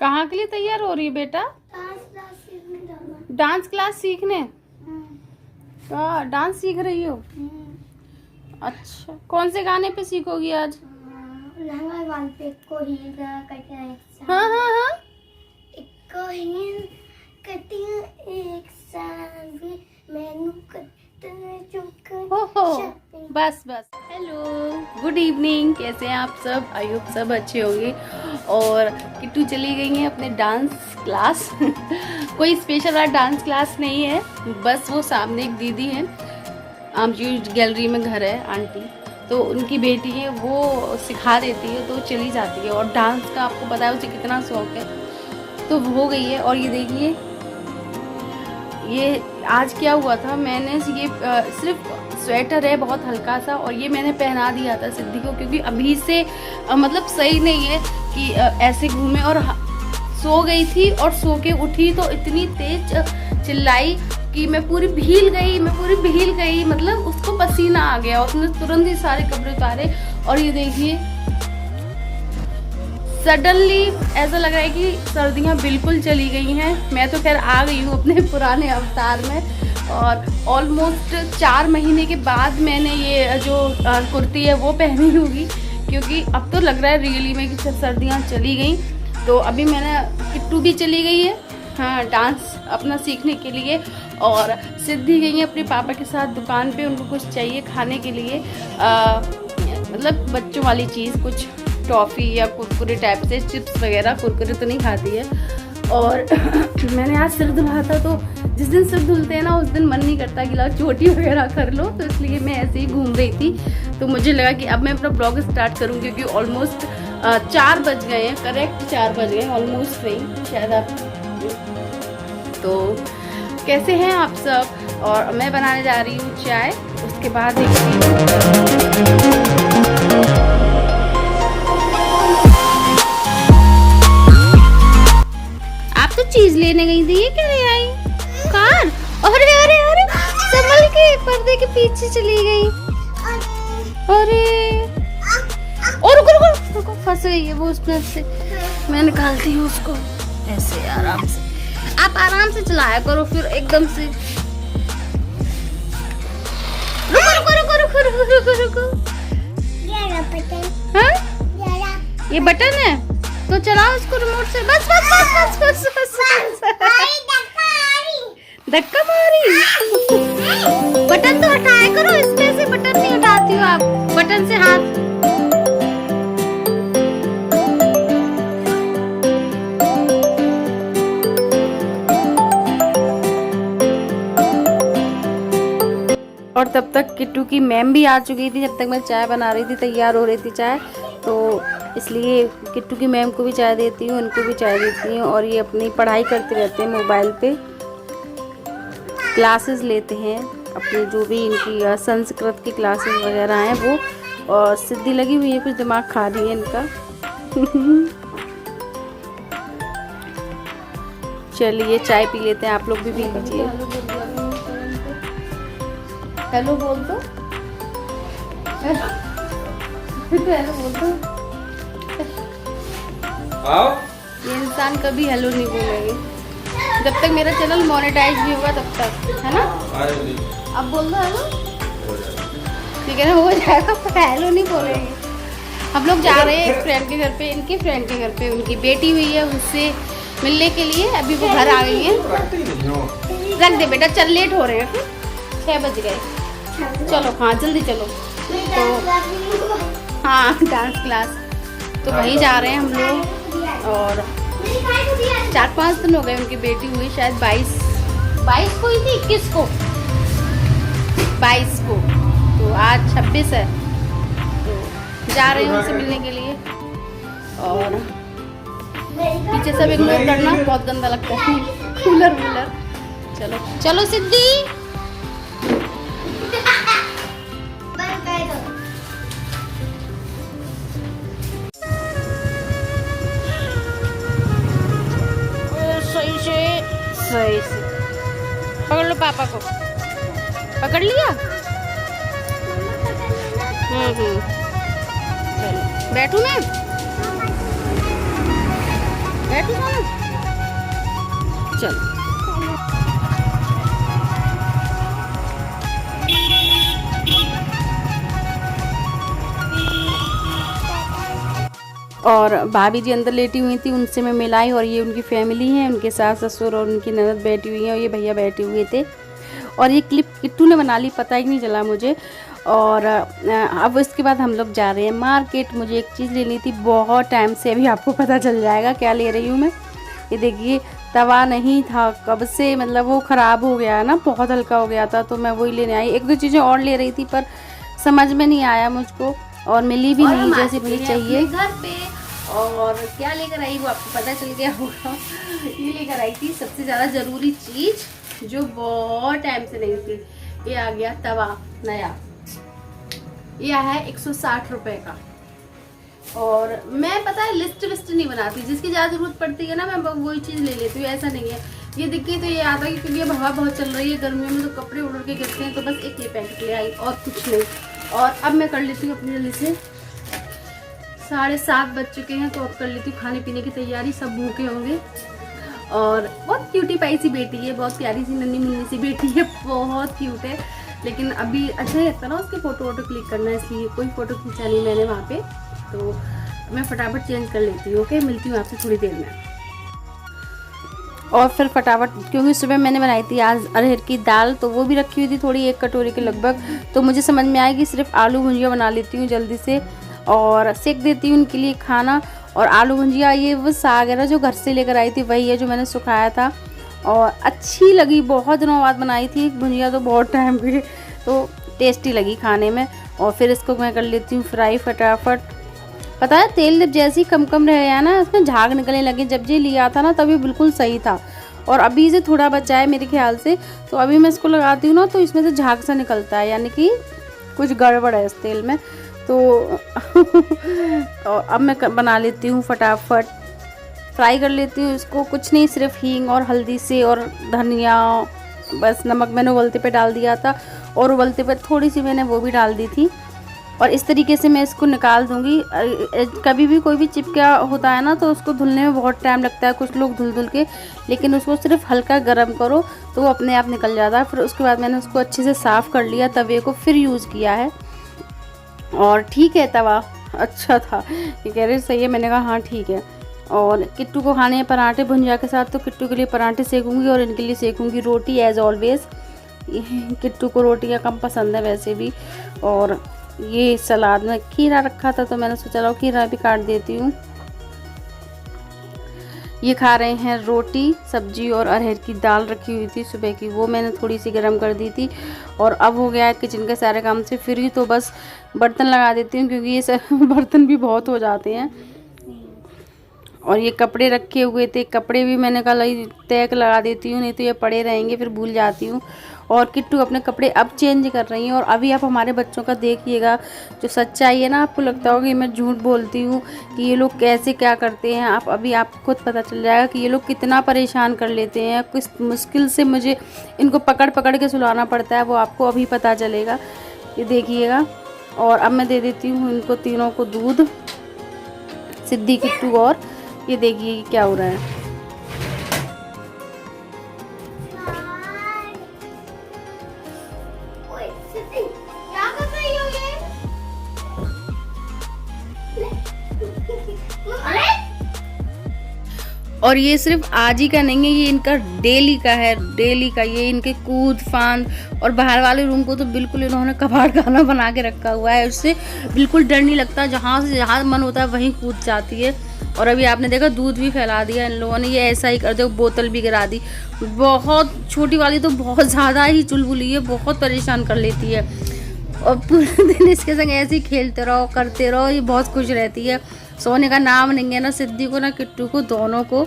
कहाँ के लिए तैयार हो रही है बेटा? डांस क्लास सीखने। डांस सीख रही हो? अच्छा, कौन से गाने पे सीखोगी आज? हाँ हाँ हाँ। बस बस। हेलो, गुड इवनिंग, कैसे हैं आप सब? आई होप सब अच्छे होंगे। और किट्टू चली गई हैं अपने डांस क्लास। कोई स्पेशल वाला डांस क्लास नहीं है, बस वो सामने एक दीदी है, आमची गैलरी में घर है आंटी, तो उनकी बेटी है, वो सिखा देती है तो चली जाती है। और डांस का आपको पता है उसे कितना शौक है, तो हो गई है। और ये देखिए, ये आज क्या हुआ था, मैंने ये सिर्फ स्वेटर है बहुत हल्का सा, और ये मैंने पहना दिया था सिद्धि को, क्योंकि अभी से मतलब सही नहीं है कि ऐसे घूमे। और सो गई थी और सो के उठी तो इतनी तेज चिल्लाई कि मैं पूरी भील गई, मतलब उसको पसीना आ गया, उसने तुरंत ही सारे कपड़े उतारे। और ये देखिए, सडनली ऐसा लग रहा है कि सर्दियाँ बिल्कुल चली गई हैं। मैं तो खैर आ गई हूँ अपने पुराने अवतार में, और ऑलमोस्ट 4 महीने के बाद मैंने ये जो कुर्ती है वो पहनी होगी, क्योंकि अब तो लग रहा है रियली में कि सर्दियाँ चली गई। तो अभी मैंने, किट्टू भी चली गई है हाँ डांस अपना सीखने के लिए, और सिद्धि गई है अपने पापा के साथ दुकान पे, उनको कुछ चाहिए खाने के लिए, मतलब बच्चों वाली चीज़, कुछ टॉफ़ी या कुरकुरे टाइप से, चिप्स वगैरह। कुरकुरे तो नहीं खाती है। और मैंने आज सिर धुला था, तो जिस दिन सिर धुलते हैं ना उस दिन मन नहीं करता कि ला चोटी वगैरह कर लो, तो इसलिए मैं ऐसे ही घूम रही थी। तो मुझे लगा कि अब मैं अपना ब्लॉग स्टार्ट करूँ, क्योंकि ऑलमोस्ट 4 बज गए हैं, करेक्ट 4 बज गए, ऑलमोस्ट नहीं शायद आप। तो कैसे हैं आप सब? और मैं बनाने जा रही हूँ चाय, उसके बाद आप तो चीज लेने गई थी, ये क्या ले आई? कार? अरे अरे अरे, संभल के, पर्दे के पीछे चली गई। अरे और रुको, फंस गई है वो उसमें से। मैं निकालती हूँ उसको ऐसे आराम से। आप आराम से चलाया करो, फिर एकदम से। रुको। ये बटन है तो चलाओ इसको रिमोट से। बस। धक्का मारी। बटन तो हटाया करो, इसमें से बटन नहीं हटाती हो आप, बटन से हाथ। और तब तक किट्टू की मैम भी आ चुकी थी, जब तक मैं चाय बना रही थी, तैयार हो रही थी चाय, तो इसलिए किट्टू की मैम को भी चाय देती हूँ, उनको भी चाय देती हूँ। और ये अपनी पढ़ाई करते रहते हैं, मोबाइल पे क्लासेस लेते हैं, अपनी जो भी इनकी संस्कृत की क्लासेस वगैरह हैं वो। और सिद्धि लगी हुई है, कुछ दिमाग खा रही है इनका। चलिए चाय पी लेते हैं, आप लोग भी पी लीजिए। हेलो बोल दो। हेलो बोल दो। ये इंसान कभी हेलो नहीं बोलेंगे जब तक मेरा चैनल मोनेटाइज नहीं होगा, तब तक, है ना? अब बोल दो हेलो, ठीक है ना, हो जाएगा, हेलो नहीं बोलेंगे। हम लोग जा रहे हैं एक फ्रेंड के घर पे, इनके फ्रेंड के घर पे, उनकी बेटी हुई है, उससे मिलने के लिए। अभी वो घर आ गई है। रख दे बेटा, चल लेट हो रहे हैं, 6 बज गए। चलो हाँ जल्दी चलो। तो हाँ डांस क्लास, तो वहीं जा रहे हैं हम लोग। और 4-5 दिन हो गए, उनकी बेटी हुई शायद 22 को ही थी, 21 को, 22 को, तो आज 26 है। तो जा रहे हैं उनसे मिलने के लिए। और पीछे सब इग्नोर करना, बहुत गंदा लगता है, कूलर। चलो सिद्धि। सही से पकड़ लो, पापा को पकड़ लिया। चलो बैठू मैं, बैठू ना। चलो। और भाभी जी अंदर लेटी हुई थी, उनसे मैं मिलाई। और ये उनकी फैमिली है, उनके सास ससुर और उनकी ननद बैठी हुई हैं और ये भैया बैठे हुए थे। और ये क्लिप किट्टू ने बना ली, पता ही नहीं चला मुझे। और अब इसके बाद हम लोग जा रहे हैं मार्केट। मुझे एक चीज़ लेनी थी बहुत टाइम से, अभी आपको पता चल जाएगा क्या ले रही हूँ मैं। ये देखिए तवा नहीं था कब से, मतलब वो ख़राब हो गया है ना, बहुत हल्का हो गया था, तो मैं वही लेने आई। एक दो चीज़ें और ले रही थी पर समझ में नहीं आया मुझको और मिली भी नहीं जैसे मुझे चाहिए घर पे। और क्या लेकर आई वो आपको पता चल गया होगा। ये लेकर आई थी सबसे ज़्यादा ज़रूरी चीज़ जो बहुत टाइम से नहीं थी। ये आ गया तवा नया, यह है 160 रुपए का। और मैं पता है लिस्ट विस्ट नहीं बनाती, जिसकी ज़्यादा ज़रूरत पड़ती है ना मैं वही चीज़ ले लेती हूँ, ऐसा नहीं है। ये देखिए तो ये आता है क्योंकि अब हवा बहुत चल रही है, गर्मियों में तो कपड़े उड़ के गिरते हैं, तो बस एक ये पैकेट ले आई और कुछ नहीं। और अब मैं कर लेती हूँ अपनी जल्दी से, 7:30 बज चुके हैं, तो अब कर लेती हूँ खाने पीने की तैयारी। सब भूखे होंगे। और बहुत क्यूटी पाई सी बेटी है, बहुत प्यारी सी नन्ही मुन्नी सी बेटी है, बहुत क्यूट है। लेकिन अभी अच्छा ही लगता ना उसके फ़ोटो वोटो क्लिक करना, इसलिए कोई फ़ोटो खींचा नहीं मैंने वहाँ पे। तो मैं फटाफट चेंज कर लेती हूँ। ओके, मिलती हूँ आपसे थोड़ी देर में। और फिर फटाफट, क्योंकि सुबह मैंने बनाई थी आज अरहर की दाल, तो वो भी रखी हुई थी थोड़ी, 1 कटोरी के लगभग। तो मुझे समझ में आया कि सिर्फ आलू भुजिया बना लेती हूँ जल्दी से और सेक देती हूँ उनके लिए खाना। और आलू भुजिया ये वो साग है ना जो घर से लेकर आई थी, वही है जो मैंने सुखाया था और अच्छी लगी। बहुत दिनों बाद बनाई थी भुजिया, तो बहुत टाइम हुई, तो टेस्टी लगी खाने में। और फिर इसको मैं कर लेती हूँ फ्राई फटाफट। पता है तेल जब जैसे ही कम रह गया ना, इसमें झाग निकलने लगे। जब ये लिया था ना तभी बिल्कुल सही था, और अभी से थोड़ा बचा है मेरे ख्याल से, तो अभी मैं इसको लगाती हूँ ना तो इसमें से झाग सा निकलता है, यानी कि कुछ गड़बड़ है इस तेल में। तो और अब मैं बना लेती हूँ फटाफट, फ्राई कर लेती हूँ इसको। कुछ नहीं, सिर्फ हींग और हल्दी से और धनिया, बस नमक मैंने उबलते पे डाल दिया था और उबलते पे थोड़ी सी मैंने वो भी डाल दी थी। और इस तरीके से मैं इसको निकाल दूंगी। कभी भी कोई भी चिपका होता है ना तो उसको धुलने में बहुत टाइम लगता है, कुछ लोग धुल के, लेकिन उसको सिर्फ हल्का गर्म करो तो वो अपने आप निकल जाता है। फिर उसके बाद मैंने उसको अच्छे से साफ़ कर लिया, तवे को फिर यूज़ किया है। और ठीक है, तवा अच्छा था। ये कह रहे सही है, मैंने कहा हाँ ठीक है। और किट्टू को खाने हैं पराठे भुंजिया के साथ, तो किट्टू के लिए पराठे सेकूंगी और इनके लिए सेकूंगी रोटी एज ऑलवेज। किट्टू को रोटियाँ कम पसंद है वैसे भी। और ये सलाद में खीरा रखा था तो मैंने सोचा चलो खीरा भी काट देती हूँ। ये खा रहे हैं रोटी सब्जी, और अरहर की दाल रखी हुई थी सुबह की, वो मैंने थोड़ी सी गर्म कर दी थी। और अब हो गया है किचन के सारे काम से फ्री, तो बस बर्तन लगा देती हूँ क्योंकि ये बर्तन भी बहुत हो जाते हैं। और ये कपड़े रखे हुए थे, कपड़े भी मैंने कहा तैक लगा देती हूँ, नहीं तो ये पड़े रहेंगे, फिर भूल जाती हूँ। और किट्टू अपने कपड़े अब चेंज कर रही हैं। और अभी आप हमारे बच्चों का देखिएगा, जो सच्चाई है ना, आपको लगता होगा कि मैं झूठ बोलती हूँ कि ये लोग कैसे क्या करते हैं। आप अभी आपको खुद पता चल जाएगा कि ये लोग कितना परेशान कर लेते हैं, किस मुश्किल से मुझे इनको पकड़ के सुलाना पड़ता है, वो आपको अभी पता चलेगा। ये देखिएगा। और अब मैं दे देती हूँ इनको तीनों को दूध, सिद्धि, किट्टू, और ये देखिए क्या हो रहा है। और ये सिर्फ आज ही का नहीं है, ये इनका डेली का है, डेली का। ये इनके कूद फांद, और बाहर वाले रूम को तो बिल्कुल इन्होंने कबाड़ खाना बना के रखा हुआ है, उससे बिल्कुल डर नहीं लगता, जहाँ से जहाँ मन होता है वहीं कूद जाती है। और अभी आपने देखा दूध भी फैला दिया इन लोगों ने, ये ऐसा ही कर दो, बोतल भी गिरा दी। बहुत छोटी वाली तो बहुत ज़्यादा ही चुलबुली है, बहुत परेशान कर लेती है, और पूरे दिन इसके संग ऐसे ही खेलते रहो, करते रहो, ये बहुत खुश रहती है। सोने का नाम नहीं है ना सिद्धि को ना किट्टू को, दोनों को।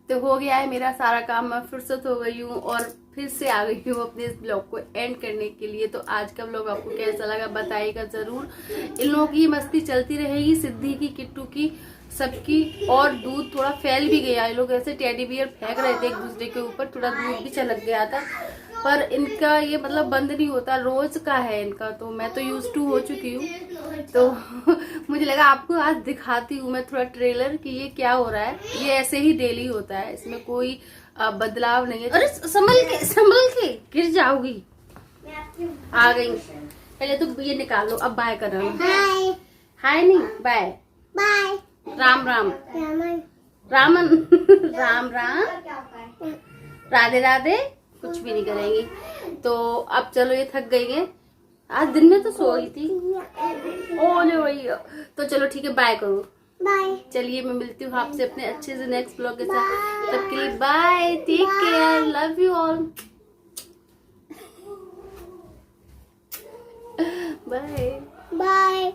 तो हो गया है मेरा सारा काम, मैं फुर्सत हो गई हूँ और फिर से आ गई हूँ अपने इस ब्लॉग को एंड करने के लिए। तो आज का ब्लॉग आपको कैसा लगा बताइएगा ज़रूर। इन लोगों की मस्ती चलती रहेगी, सिद्धि की, किट्टू की, सबकी। और दूध थोड़ा फैल भी गया, ये लोग ऐसे टेडी बियर फेंक रहे थे एक दूसरे के ऊपर, थोड़ा दूध भी छलक गया था। पर इनका ये मतलब बंद नहीं होता, रोज का है इनका, तो मैं तो यूज टू हो चुकी हूँ। तो मुझे लगा आपको आज दिखाती हूँ मैं थोड़ा ट्रेलर कि ये क्या हो रहा है। ये ऐसे ही डेली होता है, इसमें कोई बदलाव नहीं है। अरे संभल के गिर जाओगी। आ गई, पहले तो ये निकाल लो, अब बाय कर रहा हूँ। हाय नहीं, बाय बाय, राम राम रामन राम राम, राधे राधे, कुछ भी नहीं करेंगे। तो अब चलो, ये थक गई है, आज दिन में तो सो गई थी। ओ नहीं भैया, तो चलो ठीक है, बाय करो। बाय। चलिए मैं मिलती हूँ आपसे अपने अच्छे से नेक्स्ट ब्लॉग के साथ। तब के लिए bye, take care, love you all, bye bye.